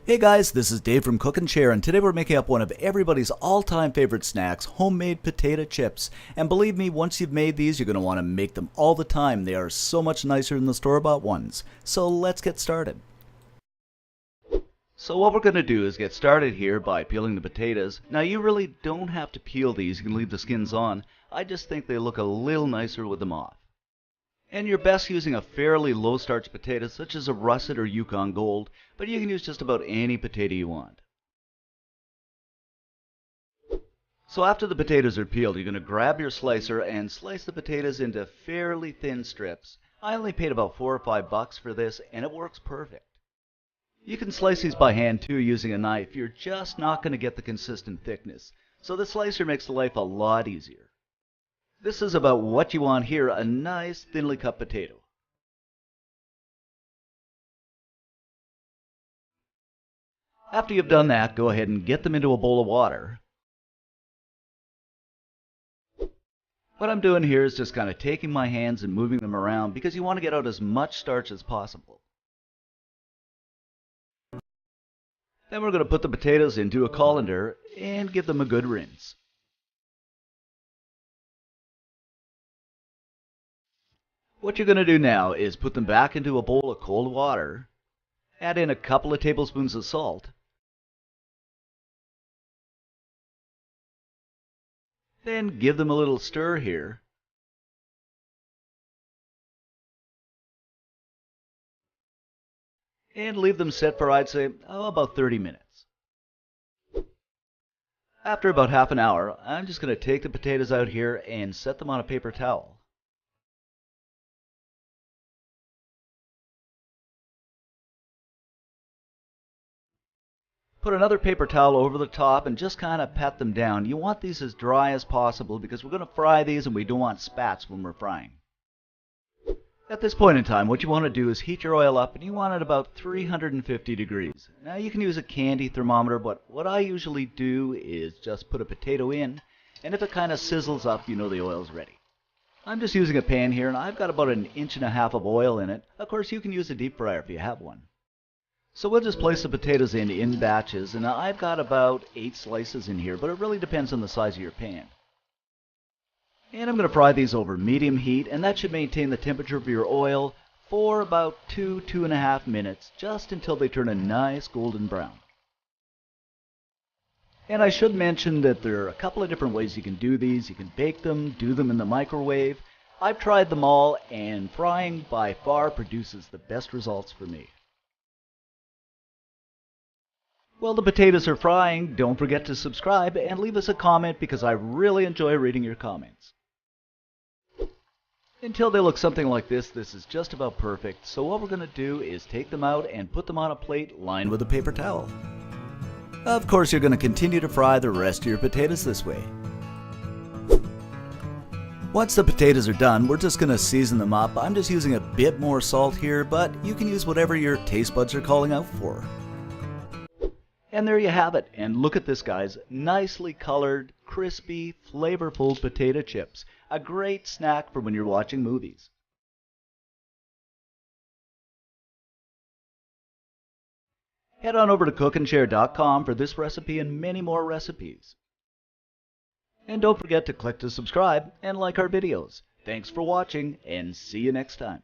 Hey guys, this is Dave from Cook and Share, and today we're making up one of everybody's all-time favorite snacks, homemade potato chips. And believe me, once you've made these, you're going to want to make them all the time. They are so much nicer than the store-bought ones. So let's get started. So what we're going to do is get started here by peeling the potatoes. Now you really don't have to peel these, you can leave the skins on. I just think they look a little nicer with them off. And you're best using a fairly low starch potato such as a russet or Yukon Gold, but you can use just about any potato you want. So after the potatoes are peeled, you're going to grab your slicer and slice the potatoes into fairly thin strips. I only paid about $4 or $5 for this, and it works perfect. You can slice these by hand too using a knife. You're just not going to get the consistent thickness, so the slicer makes life a lot easier. This is about what you want here, a nice thinly cut potato. After you've done that, go ahead and get them into a bowl of water. What I'm doing here is just kind of taking my hands and moving them around because you want to get out as much starch as possible. Then we're going to put the potatoes into a colander and give them a good rinse. What you're going to do now is put them back into a bowl of cold water, add in a couple of tablespoons of salt, then give them a little stir here, and leave them set for, I'd say, about 30 minutes. After about half an hour, I'm just going to take the potatoes out here and set them on a paper towel. Put another paper towel over the top and just kind of pat them down. You want these as dry as possible because we're going to fry these and we don't want spats when we're frying. At this point in time, what you want to do is heat your oil up, and you want it about 350 degrees. Now you can use a candy thermometer, but what I usually do is just put a potato in, and if it kind of sizzles up, you know the oil's ready. I'm just using a pan here, and I've got about 1.5 inches of oil in it. Of course, you can use a deep fryer if you have one. So we'll just place the potatoes in batches, and I've got about 8 slices in here, but it really depends on the size of your pan. And I'm going to fry these over medium heat, and that should maintain the temperature of your oil for about 2–2.5 minutes, just until they turn a nice golden brown. And I should mention that there are a couple of different ways you can do these. You can bake them, do them in the microwave. I've tried them all, and frying by far produces the best results for me. While the potatoes are frying, don't forget to subscribe and leave us a comment because I really enjoy reading your comments. Until they look something like this is just about perfect. So what we're going to do is take them out and put them on a plate lined with a paper towel. Of course, you're going to continue to fry the rest of your potatoes this way. Once the potatoes are done, we're just going to season them up. I'm just using a bit more salt here, but you can use whatever your taste buds are calling out for. And there you have it. And look at this, guys. Nicely colored, crispy, flavorful potato chips. A great snack for when you're watching movies. Head on over to cookandshare.com for this recipe and many more recipes. And don't forget to click to subscribe and like our videos. Thanks for watching, and see you next time.